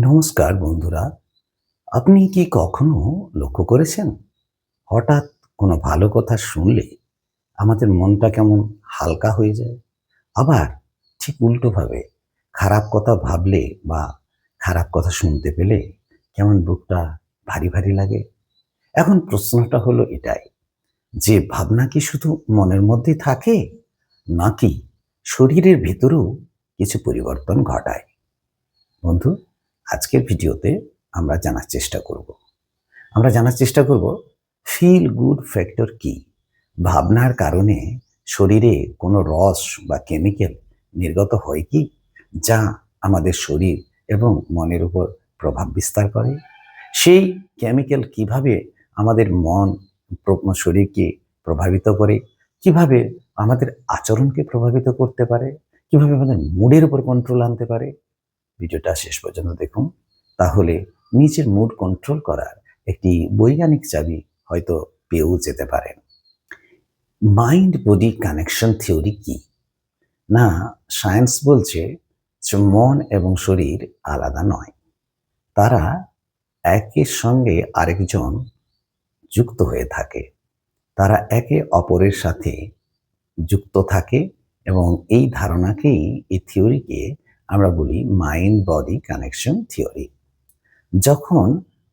নমস্কার বন্ধুরা। আপনি কি কখনো লক্ষ্য করেছেন হঠাৎ কোনো ভালো কথা শুনলে আমাদের মনটা কেমন হালকা হয়ে যায়? আবার ঠিক উল্টোভাবে খারাপ কথা ভাবলে বা খারাপ কথা শুনতে পেলে কেমন বুকটা ভারী ভারী লাগে? এখন প্রশ্নটা হলো এটাই যে ভাবনা কি শুধু মনের মধ্যেই থাকে নাকি শরীরের ভেতরেও কিছু পরিবর্তন ঘটায়? বন্ধু, আজকের ভিডিওতে আমরা জানার চেষ্টা করব ফিল গুড ফ্যাক্টর কি। ভাবনার কারণে শরীরে কোনো রস বা কেমিক্যাল নির্গত হয় কি, যা আমাদের শরীর এবং মনের উপর প্রভাব বিস্তার করে? সেই কেমিক্যাল কিভাবে আমাদের শরীরকে প্রভাবিত করে, কিভাবে আমাদের আচরণকে প্রভাবিত করতে পারে, কিভাবে আমাদের মুডের উপর কন্ট্রোল আনতে পারে? ভিডিওটা শেষ পর্যন্ত দেখুন, তাহলে নিজের মুড কন্ট্রোল করার একটি বৈজ্ঞানিক চাবি হয়তো পেয়েও যেতে পারেন। মাইন্ড বডি কানেকশন থিওরি কি? না, সায়েন্স বলছে যে মন এবং শরীর আলাদা নয়, তারা একের সঙ্গে আরেকজন যুক্ত হয়ে থাকে, তারা একে অপরের সাথে যুক্ত থাকে এবং এই ধারণাকেই, এই থিওরিকে আমরা বলি মাইন্ড বডি কানেকশন থিওরি। যখন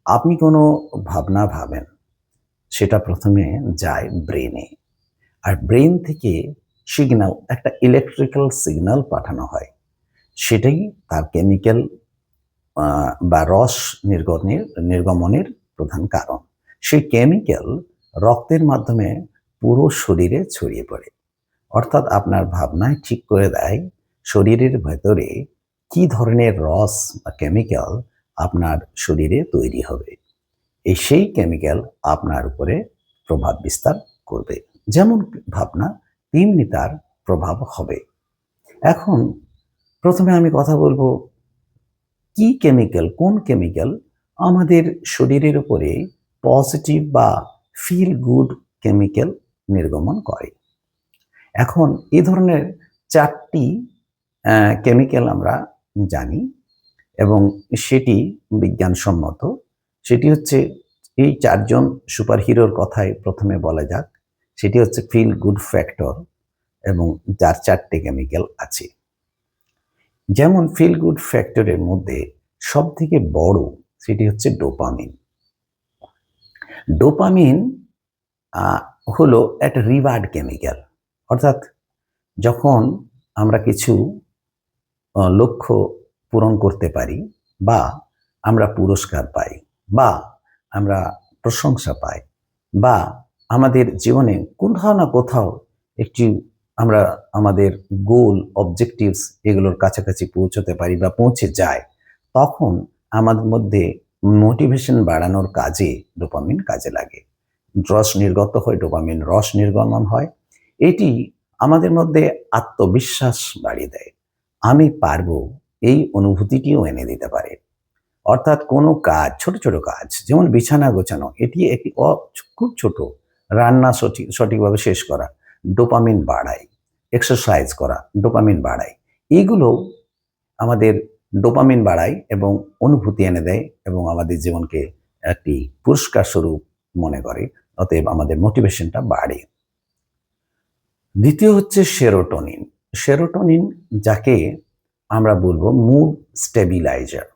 আপনি কোনো ভাবনা ভাবেন, সেটা প্রথমে যায় ব্রেনে, আর ব্রেন থেকে একটা ইলেকট্রিক্যাল সিগন্যাল পাঠানো হয়। সেটাই তার কেমিক্যাল বা রস নির্গমনের প্রধান কারণ। সেই কেমিক্যাল রক্তের মাধ্যমে পুরো শরীরে ছড়িয়ে পড়ে, অর্থাৎ আপনার ভাবনায় ঠিক করে দেয় শরীরের ভেতরে কি ধরনের রস বা কেমিক্যাল আপনার শরীরে তৈরি হবে। সেই কেমিক্যাল আপনার উপরে প্রভাব বিস্তার করবে। যেমন ভাবনা তেমনি তার প্রভাব হবে। এখন প্রথমে আমি কথা বলবো কোন কেমিক্যাল আমাদের শরীরের উপরে পজিটিভ বা ফিল গুড কেমিক্যাল নির্গমন করে। এখন এই ধরনের 4টি কেমিক্যাল আমরা জানি এবং সেটি বিজ্ঞানসম্মত। সেটি হচ্ছে, এই 4 জন সুপারহিরোর কথাই প্রথমে বলা যাক। সেটি হচ্ছে ফিল গুড ফ্যাক্টর এবং যার 4টে কেমিক্যাল আছে। যেমন ফিল গুড ফ্যাক্টরের মধ্যে সবথেকে বড় সেটি হচ্ছে ডোপামিন। ডোপামিন হলো একটা রিওয়ার্ড কেমিক্যাল, অর্থাৎ যখন আমরা কিছু লক্ষ্য পূরণ করতে পারি, বা আমরা পুরস্কার পাই, বা আমরা প্রশংসা পাই, বা আমাদের জীবনে কোথাও না কোথাও একটি আমরা আমাদের গোল অবজেক্টিভস এগুলোর কাছাকাছি পৌঁছতে পারি বা পৌঁছে যায়, তখন আমাদের মধ্যে মোটিভেশন বাড়ানোর কাজে ডোপামিন কাজে লাগে। রস নির্গত হয়, ডোপামিন রস নির্গমন হয়। এটি আমাদের মধ্যে আত্মবিশ্বাস বাড়িয়ে দেয়। আমি পারবো, এই অনুভূতিটিও এনে দিতে পারে। অর্থাৎ কোনো কাজ, ছোট ছোট কাজ যেমন বিছানা গোছানো, এটি একটি খুব ছোট, রান্না সঠিকভাবে শেষ করা ডোপামিন বাড়ায়। এক্সারসাইজ করা ডোপামিন বাড়ায়। এগুলো আমাদের ডোপামিন বাড়ায় এবং অনুভূতি এনে দেয় এবং আমাদের জীবনকে একটি পুরস্কার স্বরূপ মনে করে। অতএব আমাদের মোটিভেশনটা বাড়ে। দ্বিতীয় হচ্ছে সেরোটোনিন। সেরোটোনিন, যাকে আমরা বলবো মুড স্টেবিলাইজার।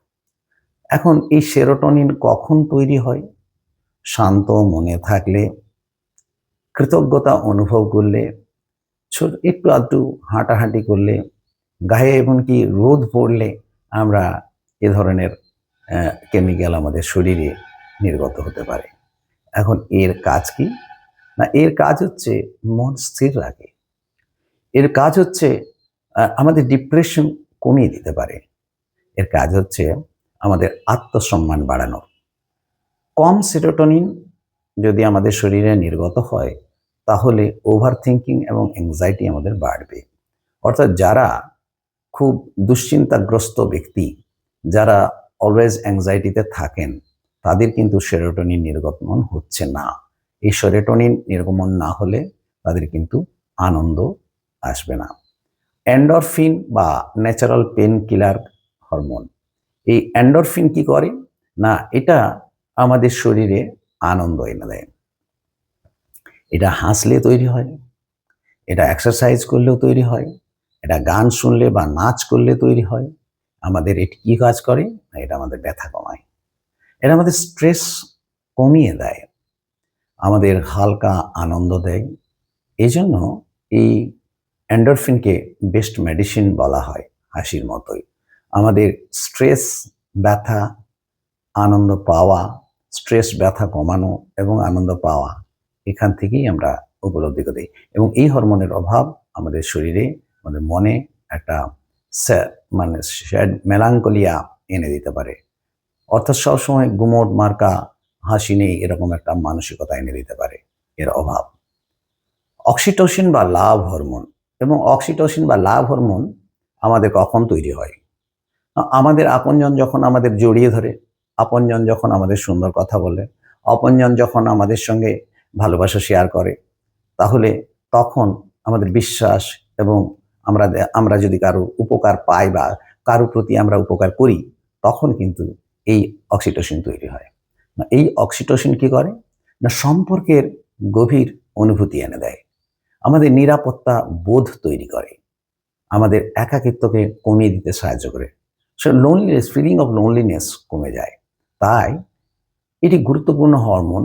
এখন এই সেরোটোনিন কখন তৈরি হয়? শান্ত মনে থাকলে, কৃতজ্ঞতা অনুভব করলে, একটু আধটু হাঁটাহাঁটি করলে, গায়ে এমনকি রোদ পড়লে আমরা এ ধরনের কেমিক্যাল আমাদের শরীরে নির্গত হতে পারে। এখন এর কাজ কি? না, এর কাজ হচ্ছে মন স্থির রাখে। এর কাজ হচ্ছে আমাদের ডিপ্রেশন কমিয়ে দিতে পারে। এর কাজ হচ্ছে আমাদের আত্মসম্মান বাড়ানো। কম সেরোটোনিন যদি আমাদের শরীরে নির্গত হয়, তাহলে ওভার থিঙ্কিং এবং অ্যাংজাইটি আমাদের বাড়বে। অর্থাৎ যারা খুব দুশ্চিন্তাগ্রস্ত ব্যক্তি, যারা অলওয়েজ অ্যাংজাইটিতে থাকেন, তাদের কিন্তু সেরোটোনিন নির্গমন হচ্ছে না। এই সেরোটোনিন নির্গমন না হলে তাদের কিন্তু আনন্দ আসবে না। এন্ডরফিন বা ন্যাচারাল পেন কিলার হরমোন, এই এন্ডরফিন কি করে না, এটা আমাদের শরীরে আনন্দ এনে দেয়। এটা হাসলে তৈরি হয়, এটা এক্সারসাইজ করলেও তৈরি হয়, এটা গান শুনলে বা নাচ করলে তৈরি হয়। আমাদের এটি কি কাজ করে না, এটা আমাদের ব্যথা কমায়, এটা আমাদের স্ট্রেস কমিয়ে দেয়, আমাদের হালকা আনন্দ দেয়। এই জন্য এই এন্ডরফিনকে বেস্ট মেডিসিন বলা হয় হাসির মতোই। আমাদের স্ট্রেস, ব্যথা, আনন্দ পাওয়া, স্ট্রেস ব্যথা কমানো এবং আনন্দ পাওয়া, এখান থেকেই আমরা উপলব্ধি করি। এবং এই হরমোনের অভাব আমাদের শরীরে, আমাদের মনে একটা মানে স্যাড মেলাঙ্কলিয়া এনে দিতে পারে। অর্থাৎ সবসময় গুমোট মার্কা হাসি নেই, এরকম একটা মানসিকতা এনে দিতে পারে এর অভাব। অক্সিটোসিন বা লাভ হরমোন, এবং অক্সিটোসিন বা লাভ হরমোন আমাদের কখন তৈরি হয়? আমাদের আপনজন যখন আমাদের জড়িয়ে ধরে, আপনজন যখন আমাদের সুন্দর কথা বলে, আপনজন যখন আমাদের সঙ্গে ভালোবাসা শেয়ার করে, তাহলে তখন আমাদের বিশ্বাস এবং আমরা যদি কারো উপকার পাই বা কারো প্রতি আমরা উপকার করি, তখন কিন্তু এই অক্সিটোসিন তৈরি হয়। না, এই অক্সিটোসিন কি করে না, সম্পর্কের গভীর অনুভূতি এনে দেয়, আমাদের নিরাপত্তা বোধ তৈরি করে, আমাদের একাকিত্বকে কমিয়ে দিতে সাহায্য করে। So loneliness, feeling of loneliness কমে যায়। তাই এটি গুরুত্বপূর্ণ হরমোন,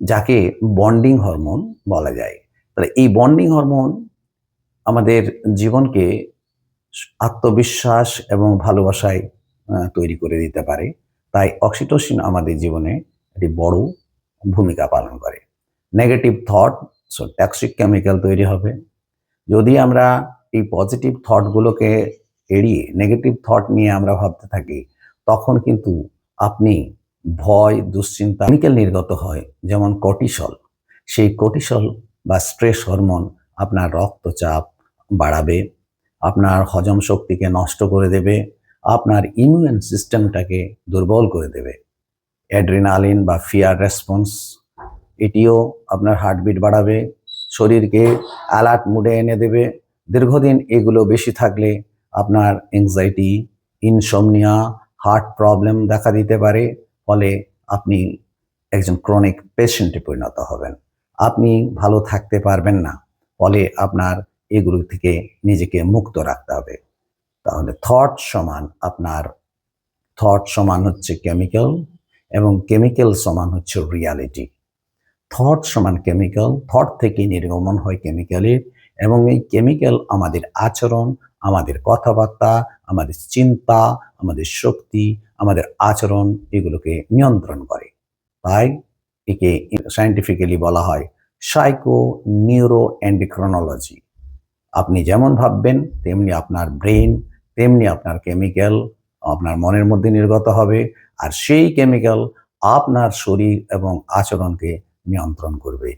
যাকে বন্ডিং হরমোন বলা যায়। তাহলে এই বন্ডিং হরমোন আমাদের জীবনকে আত্মবিশ্বাস এবং ভালোবাসায় তৈরি করে দিতে পারে। তাই অক্সিটোসিন আমাদের জীবনে একটি বড় ভূমিকা পালন করে। Negative thought, so toxic chemical তৈরি হবে। যদি আমরা এই পজিটিভ থটগুলোকে এড়িয়ে নেগেটিভ থট নিয়ে আমরা ভাবতে থাকি, তখন কিন্তু আপনি ভয়, দুশ্চিন্তা কেমিক্যাল নির্গত হয়, যেমন কর্টিসল। সেই কর্টিসল বা স্ট্রেস হরমোন আপনার রক্তচাপ বাড়াবে, আপনার হজম শক্তিকে নষ্ট করে দেবে, আপনার ইমিউন সিস্টেমটাকে দুর্বল করে দেবে। অ্যাড্রিনালিন বা ফিয়ার রেসপন্স, এটিও আপনার হার্টবিট বাড়াবে, শরীরকে অ্যালার্ট মুডে এনে দেবে। দীর্ঘদিন এগুলো বেশি থাকলে আপনার অ্যাংজাইটি, ইনসমনিয়া, হার্ট প্রবলেম দেখা দিতে পারে। ফলে আপনি একজন ক্রনিক পেশেন্টে পরিণত হবেন, আপনি ভালো থাকতে পারবেন না। ফলে আপনার এগুলো থেকে নিজেকে মুক্ত রাখতে হবে। তাহলে থট সমান হচ্ছে কেমিক্যাল, এবং কেমিক্যাল সমান হচ্ছে রিয়ালিটি। থট সমান কেমিক্যাল, থট থেকে নির্গমন হয় কেমিক্যালের, এবং এই কেমিক্যাল আমাদের আচরণ, আমাদের কথাবার্তা, আমাদের চিন্তা, আমাদের শক্তি, আমাদের আচরণ, এগুলোকে নিয়ন্ত্রণ করে। তাই একে সায়েন্টিফিক্যালি বলা হয় সাইকো নিউরো এন্ডোক্রিনোলজি। আপনি যেমন ভাববেন তেমনি আপনার ব্রেন, তেমনি আপনার কেমিক্যাল আপনার মনের মধ্যে নির্গত হবে, আর সেই কেমিক্যাল আপনার শরীর এবং আচরণকে নিয়ন্ত্রণ করবে।